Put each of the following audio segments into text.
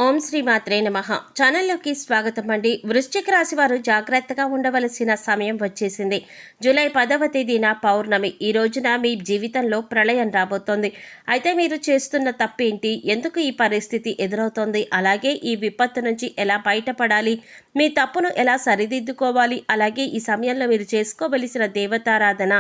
ఓం శ్రీ మాత్రే నమః. ఛానల్లోకి స్వాగతం అండి. వృశ్చిక రాశి వారు జాగ్రత్తగా ఉండవలసిన సమయం వచ్చేసింది. జూలై 10వ తేదీన పౌర్ణమి. ఈ రోజున మీ జీవితంలో ప్రళయం రాబోతోంది. అయితే మీరు చేస్తున్న తప్పేంటి, ఎందుకు ఈ పరిస్థితి ఎదురవుతోంది, అలాగే ఈ విపత్తు నుంచి ఎలా బయటపడాలి, మీ తప్పును ఎలా సరిదిద్దుకోవాలి, అలాగే ఈ సమయంలో మీరు చేసుకోవలసిన దేవతారాధన,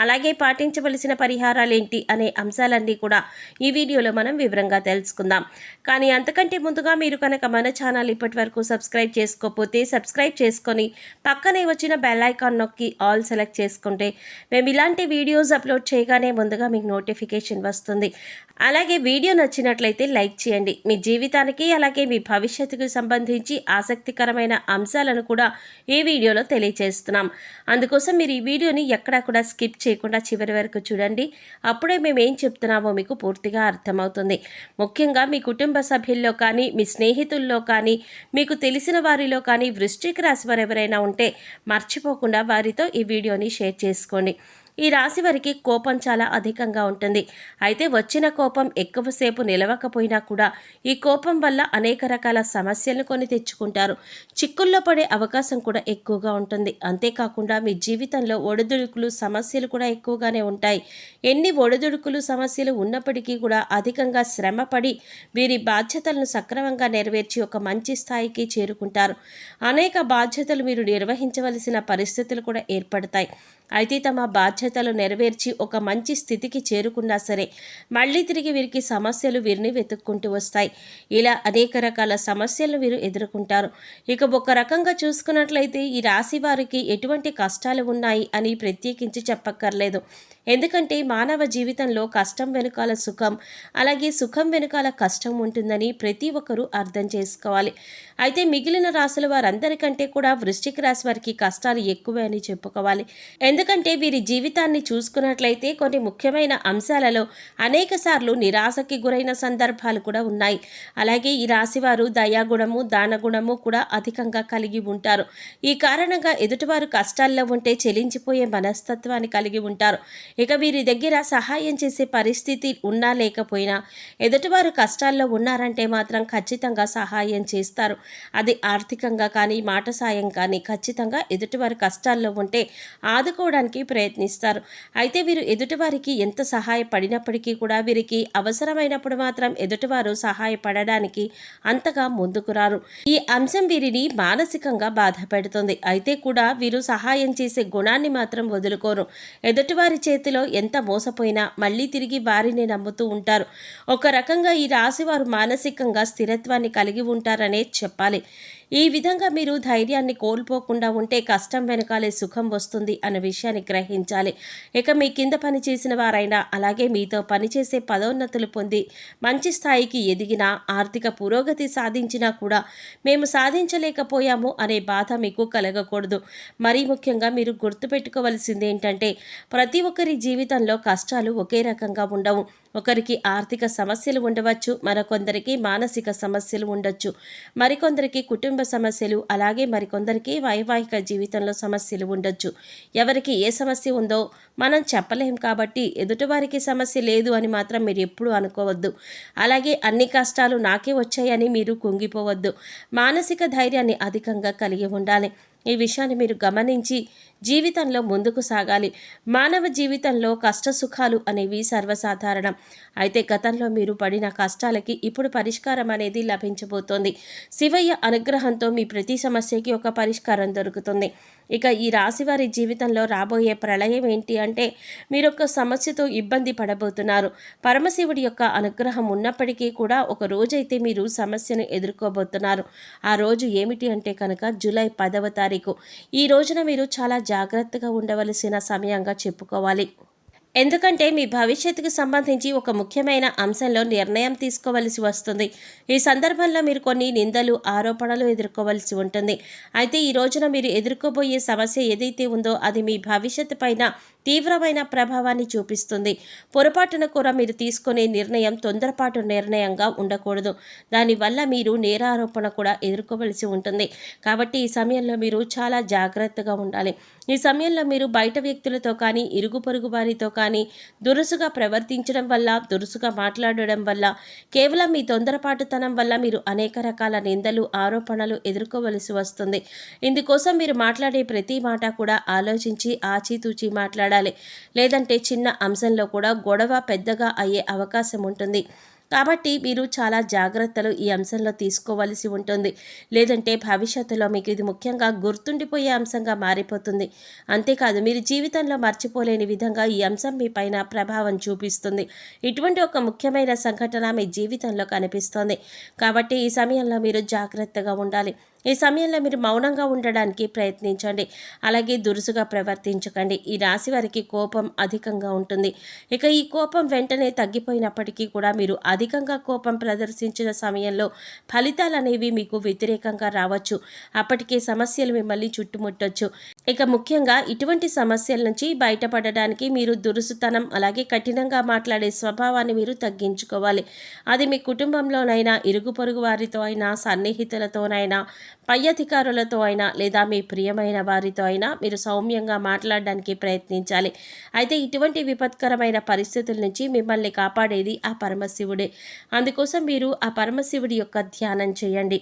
అలాగే పాటించవలసిన పరిహారాలేంటి అనే అంశాలన్నీ కూడా ఈ వీడియోలో మనం వివరంగా తెలుసుకుందాం. కానీ అంతకంటే ముందుగా మీరు కనుక మన ఛానల్ ఇప్పటి వరకు సబ్స్క్రైబ్ చేసుకోకపోతే సబ్స్క్రైబ్ చేసుకొని పక్కనే వచ్చిన బెల్ ఐకాన్ నొక్కి ఆల్ సెలెక్ట్ చేసుకుంటే మేము ఇలాంటి వీడియోస్ అప్లోడ్ చేయగానే ముందుగా మీకు నోటిఫికేషన్ వస్తుంది. అలాగే వీడియో నచ్చినట్లయితే లైక్ చేయండి. మీ జీవితానికి అలాగే మీ భవిష్యత్తుకు సంబంధించి ఆసక్తికరమైన అంశాలను కూడా ఈ వీడియోలో తెలియజేస్తున్నాం. అందుకోసం మీరు ఈ వీడియోని ఎక్కడా కూడా స్కిప్ చేయకుండా చివరి వరకు చూడండి. అప్పుడే మేము ఏం చెప్తున్నామో మీకు పూర్తిగా అర్థమవుతుంది. ముఖ్యంగా మీ కుటుంబ సభ్యుల్లో కానీ, మీ స్నేహితుల్లో కానీ, మీకు తెలిసిన వారిలో కానీ వృశ్చిక రాశి వారు ఎవరైనా ఉంటే మర్చిపోకుండా వారితో ఈ వీడియోని షేర్ చేసుకోండి. ఈ రాశి వారికి కోపం చాలా అధికంగా ఉంటుంది. అయితే వచ్చిన కోపం ఎక్కువసేపు నిలవకపోయినా కూడా ఈ కోపం వల్ల అనేక రకాల సమస్యలను కొని తెచ్చుకుంటారు. చిక్కుల్లో పడే అవకాశం కూడా ఎక్కువగా ఉంటుంది. అంతేకాకుండా మీ జీవితంలో ఒడిదుడుకులు సమస్యలు కూడా ఎక్కువగానే ఉంటాయి. ఎన్ని ఒడిదుడుకులు సమస్యలు ఉన్నప్పటికీ కూడా అధికంగా శ్రమపడి వీరి బాధ్యతలను సక్రమంగా నెరవేర్చి ఒక మంచి స్థాయికి చేరుకుంటారు. అనేక బాధ్యతలు మీరు నిర్వహించవలసిన పరిస్థితులు కూడా ఏర్పడతాయి. అయితే తమ బాధ్యతలు నెరవేర్చి ఒక మంచి స్థితికి చేరుకున్నా సరే మళ్ళీ తిరిగి వీరికి సమస్యలు వీరిని వెతుక్కుంటూ వస్తాయి. ఇలా అనేక రకాల సమస్యలను వీరు ఎదుర్కొంటారు. ఇక ఒక రకంగా చూసుకున్నట్లయితే ఈ రాశి వారికి ఎటువంటి కష్టాలు ఉన్నాయి అని ప్రత్యేకించి చెప్పక్కర్లేదు. ఎందుకంటే మానవ జీవితంలో కష్టం వెనుకాల సుఖం, అలాగే సుఖం వెనుకాల కష్టం ఉంటుందని ప్రతి ఒక్కరూ అర్థం చేసుకోవాలి. అయితే మిగిలిన రాశుల వారందరికంటే కూడా వృశ్చిక రాశి వారికి కష్టాలు ఎక్కువే అని చెప్పుకోవాలి. ఎందుకంటే వీరి జీవితాన్ని చూసుకున్నట్లయితే కొన్ని ముఖ్యమైన అంశాలలో అనేక సార్లు నిరాశకి గురైన సందర్భాలు కూడా ఉన్నాయి. అలాగే ఈ రాశివారు దయాగుణము, దానగుణము కూడా అధికంగా కలిగి ఉంటారు. ఈ కారణంగా ఎదుటివారు కష్టాల్లో ఉంటే చెలించిపోయే మనస్తత్వాన్ని కలిగి ఉంటారు. ఇక వీరి దగ్గర సహాయం చేసే పరిస్థితి ఉన్నా లేకపోయినా ఎదుటివారు కష్టాల్లో ఉన్నారంటే మాత్రం ఖచ్చితంగా సహాయం చేస్తారు. అది ఆర్థికంగా కానీ, మాట సాయం కానీ ఖచ్చితంగా ఎదుటివారు కష్టాల్లో ఉంటే ఆదుకోవడానికి ప్రయత్నిస్తారు. అయితే వీరు ఎదుటివారికి ఎంత సహాయపడినప్పటికీ కూడా వీరికి అవసరమైనప్పుడు మాత్రం ఎదుటివారు సహాయపడడానికి అంతగా ముందుకు రారు. ఈ అంశం వీరిని మానసికంగా బాధ పెడుతుంది. అయితే కూడా వీరు సహాయం చేసే గుణాన్ని మాత్రం వదులుకోరు. ఎదుటివారి చేతిలో ఎంత మోసపోయినా మళ్ళీ తిరిగి వారిని నమ్ముతూ ఉంటారు. ఒక రకంగా ఈ రాశివారు మానసికంగా స్థిరత్వాన్ని కలిగి ఉంటారనే చెప్పాలి. ఈ విధంగా మీరు ధైర్యాన్ని కోల్పోకుండా ఉంటే కష్టం వెనకాలే సుఖం వస్తుంది అన్న విషయాన్ని గ్రహించాలి. ఇక మీ కింద పనిచేసిన వారైనా, అలాగే మీతో పనిచేసే పదోన్నతులు పొంది మంచి స్థాయికి ఎదిగినా, ఆర్థిక పురోగతి సాధించినా కూడా మేము సాధించలేకపోయాము అనే బాధ మీకు కలగకూడదు. మరీ ముఖ్యంగా మీరు గుర్తుపెట్టుకోవలసింది ఏంటంటే ప్రతి ఒక్కరి జీవితంలో కష్టాలు ఒకే రకంగా ఉండవు. ఒకరికి ఆర్థిక సమస్యలు ఉండవచ్చు, మరికొందరికి మానసిక సమస్యలు ఉండొచ్చు, మరికొందరికి కుటుంబ సమస్యలు, అలాగే మరికొందరికి వైవాహిక జీవితంలో సమస్యలు ఉండొచ్చు. ఎవరికి ఏ సమస్య ఉందో మనం చెప్పలేం కాబట్టి ఎదుటివారికి సమస్య లేదు అని మాత్రం మీరు ఎప్పుడూ అనుకోవద్దు. అలాగే అన్ని కష్టాలు నాకే వచ్చాయని మీరు కుంగిపోవద్దు. మానసిక ధైర్యాన్ని అధికంగా కలిగి ఉండాలి. ఈ విషయాన్ని మీరు గమనించి జీవితంలో ముందుకు సాగాలి. మానవ జీవితంలో కష్ట సుఖాలు అనేవి సర్వసాధారణం. అయితే గతంలో మీరు పడిన కష్టాలకి ఇప్పుడు పరిష్కారం అనేది లభించబోతోంది. శివయ్య అనుగ్రహంతో మీ ప్రతి సమస్యకి ఒక పరిష్కారం దొరుకుతుంది. ఇక ఈ రాశివారి జీవితంలో రాబోయే ప్రళయం ఏంటి అంటే మీరు ఒక సమస్యతో ఇబ్బంది పడబోతున్నారు. పరమశివుడి యొక్క అనుగ్రహం ఉన్నప్పటికీ కూడా ఒక రోజైతే మీరు సమస్యను ఎదుర్కోబోతున్నారు. ఆ రోజు ఏమిటి అంటే కనుక జూలై 10వ తారీఖు. ఈ రోజున మీరు చాలా జాగ్రత్తగా ఉండవలసిన సమయంగా చెప్పుకోవాలి. ఎందుకంటే మీ భవిష్యత్తుకు సంబంధించి ఒక ముఖ్యమైన అంశంలో నిర్ణయం తీసుకోవలసి వస్తుంది. ఈ సందర్భంలో మీరు కొన్ని నిందలు, ఆరోపణలు ఎదుర్కోవలసి ఉంటుంది. అయితే ఈ రోజున మీరు ఎదుర్కోబోయే సమస్య ఏదైతే ఉందో అది మీ భవిష్యత్తు పైన తీవ్రమైన ప్రభావాన్ని చూపిస్తుంది. పొరపాటున కూడా మీరు తీసుకునే నిర్ణయం తొందరపాటు నిర్ణయంగా ఉండకూడదు. దానివల్ల మీరు నేరారోపణ కూడా ఎదుర్కోవలసి ఉంటుంది. కాబట్టి ఈ సమయంలో మీరు చాలా జాగ్రత్తగా ఉండాలి. ఈ సమయంలో మీరు బయట వ్యక్తులతో కానీ ఇరుగు పొరుగు వారితో కానీ దురుసుగా ప్రవర్తించడం వల్ల, దురుసుగా మాట్లాడడం వల్ల, కేవలం మీ తొందరపాటుతనం వల్ల మీరు అనేక రకాల నిందలు, ఆరోపణలు ఎదుర్కోవలసి వస్తుంది. ఇందుకోసం మీరు మాట్లాడే ప్రతి మాట కూడా ఆలోచించి ఆచితూచి మాట్లాడాలి. లేదంటే చిన్న అంశంలో కూడా గొడవ పెద్దగా అయ్యే అవకాశం ఉంటుంది. కాబట్టి మీరు చాలా జాగ్రత్తలు ఈ అంశంలో తీసుకోవలసి ఉంటుంది. లేదంటే భవిష్యత్తులో మీకు ఇది ముఖ్యంగా గుర్తుండిపోయే అంశంగా మారిపోతుంది. అంతేకాదు మీరు జీవితంలో మర్చిపోలేని విధంగా ఈ అంశం మీ పైన ప్రభావం చూపిస్తుంది. ఇటువంటి ఒక ముఖ్యమైన సంఘటన మీ జీవితంలో కనిపిస్తోంది. కాబట్టి ఈ సమయంలో మీరు జాగ్రత్తగా ఉండాలి. ఈ సమయంలో మీరు మౌనంగా ఉండడానికి ప్రయత్నించండి. అలాగే దురుసుగా ప్రవర్తించకండి. ఈ రాశి వారికి కోపం అధికంగా ఉంటుంది. ఇక ఈ కోపం వెంటనే తగ్గిపోయినప్పటికీ కూడా మీరు అధికంగా కోపం ప్రదర్శించిన సమయంలో ఫలితాలు అనేవి మీకు వ్యతిరేకంగా రావచ్చు. అప్పటికే సమస్యలు మిమ్మల్ని చుట్టుముట్టొచ్చు. ఇక ముఖ్యంగా ఇటువంటి సమస్యల నుంచి బయటపడడానికి మీరు దురుసుతనం అలాగే కఠినంగా మాట్లాడే స్వభావాన్ని మీరు తగ్గించుకోవాలి. అది మీ కుటుంబంలోనైనా, ఇరుగు పొరుగు వారితో అయినా, సన్నిహితులతోనైనా, పై అధికారులతో అయినా లేదా మీ ప్రియమైన వారితో అయినా మీరు సౌమ్యంగా మాట్లాడడానికి ప్రయత్నించాలి. అయితే ఇటువంటి విపత్కరమైన పరిస్థితుల నుంచి మిమ్మల్ని కాపాడేది ఆ పరమశివుడే. అందుకోసం మీరు ఆ పరమశివుడి యొక్క ధ్యానం చేయండి.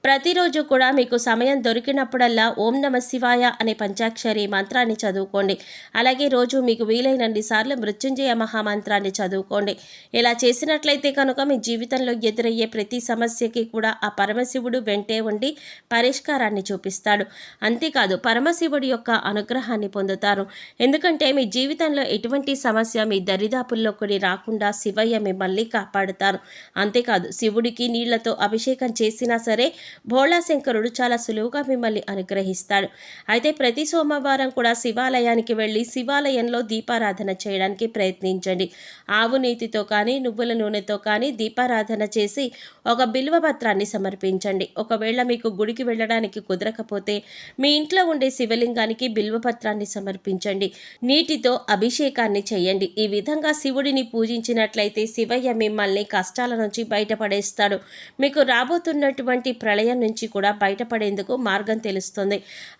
ప్రతిరోజు కూడా మీకు సమయం దొరికినప్పుడల్లా ఓం నమ శివాయ అనే పంచాక్షరి మంత్రాన్ని చదువుకోండి. అలాగే రోజు మీకు వీలైనన్ని సార్లు మృత్యుంజయ మహామంత్రాన్ని చదువుకోండి. ఇలా చేసినట్లయితే కనుక మీ జీవితంలో ఎదురయ్యే ప్రతి సమస్యకి కూడా ఆ పరమశివుడు వెంటే ఉండి పరిష్కారాన్ని చూపిస్తాడు. అంతేకాదు పరమశివుడి యొక్క అనుగ్రహాన్ని పొందుతారు. ఎందుకంటే మీ జీవితంలో ఎటువంటి సమస్య మీ దరిదాపుల్లోకి రాకుండా శివయ్య మిమ్మల్ని కాపాడుతారు. అంతేకాదు శివుడికి నీళ్లతో అభిషేకం చేసినా సరే భోళాశంకరుడు చాలా సులువుగా మిమ్మల్ని అనుగ్రహిస్తాడు. అయితే ప్రతి సోమవారం కూడా శివాలయానికి వెళ్ళి శివాలయంలో దీపారాధన చేయడానికి ప్రయత్నించండి. ఆవు నీతితో కానీ నువ్వుల నూనెతో కానీ దీపారాధన చేసి ఒక బిల్వ పత్రాన్ని సమర్పించండి. ఒకవేళ మీకు గుడికి వెళ్ళడానికి కుదరకపోతే మీ ఇంట్లో ఉండే శివలింగానికి బిల్వపత్రాన్ని సమర్పించండి. నీటితో అభిషేకాన్ని చేయండి. ఈ విధంగా శివుడిని పూజించినట్లయితే శివయ్య మిమ్మల్ని కష్టాల నుంచి బయటపడేస్తాడు. మీకు రాబోతున్నటువంటి ప్రళయం నుంచి కూడా బయటపడేందుకు మార్గం తెలుస్తుంది.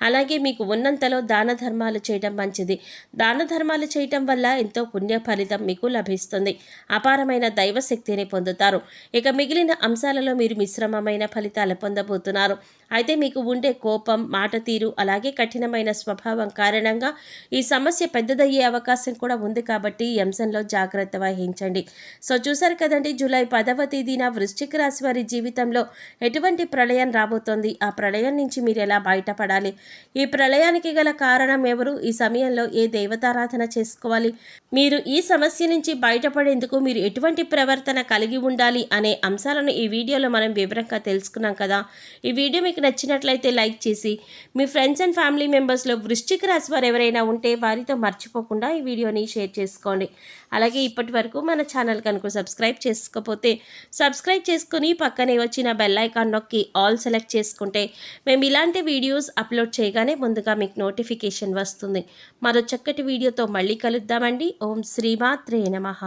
అలాగే మీకు ఉన్నంతలో దాన ధర్మాలు చేయడం మంచిది. దాన ధర్మాలు చేయటం వల్ల ఎంతో పుణ్య ఫలితం మీకు లభిస్తుంది. అపారమైన దైవశక్తిని పొందుతారు. ఇక మిగిలిన అంశాలలో మీరు మిశ్రమమైన ఫలితాలు పొందబోతున్నారు. అయితే మీకు ఉండే కోపం, మాట తీరు అలాగే కఠినమైన స్వభావం కారణంగా ఈ సమస్య పెద్దదయ్యే అవకాశం కూడా ఉంది. కాబట్టి ఈ అంశంలో జాగ్రత్త వహించండి. సో చూసారు కదండి, జూలై 10వ తేదీన వృశ్చిక రాశి వారి జీవితంలో ఎటువంటి ప్రళయం రాబోతోంది, ఆ ప్రళయం నుంచి మీరు ఎలా బయటపడాలి, ఈ ప్రళయానికి గల కారణం ఎవరు, ఈ సమయంలో ఏ దేవతారాధన చేసుకోవాలి, మీరు ఈ సమస్య నుంచి బయటపడేందుకు మీరు ఎటువంటి ప్రవర్తన కలిగి ఉండాలి అనే అంశాలను ఈ వీడియోలో మనం వివరంగా తెలుసుకున్నాం కదా. ఈ వీడియో మీకు నచ్చినట్లయితే లైక్ చేసి మీ ఫ్రెండ్స్ అండ్ ఫ్యామిలీ మెంబర్స్లో వృశ్చిక రాశి వారు ఎవరైనా ఉంటే వారితో మర్చిపోకుండా ఈ వీడియోని షేర్ చేసుకోండి. అలాగే ఇప్పటి వరకు మన ఛానల్ కనుక సబ్స్క్రైబ్ చేసుకోకపోతే సబ్స్క్రైబ్ చేసుకుని పక్కనే వచ్చిన బెల్ ఐకాన్ నొక్కి ఆల్ సెలెక్ట్ చేసుకుంటే మేము ఇలాంటి వీడియోస్ అప్లోడ్ చేయగానే ముందుగా మీకు నోటిఫికేషన్ వస్తుంది. మరో చక్కటి వీడియోతో మళ్ళీ కలుద్దామండి. ఓం శ్రీమాత్రే నమః.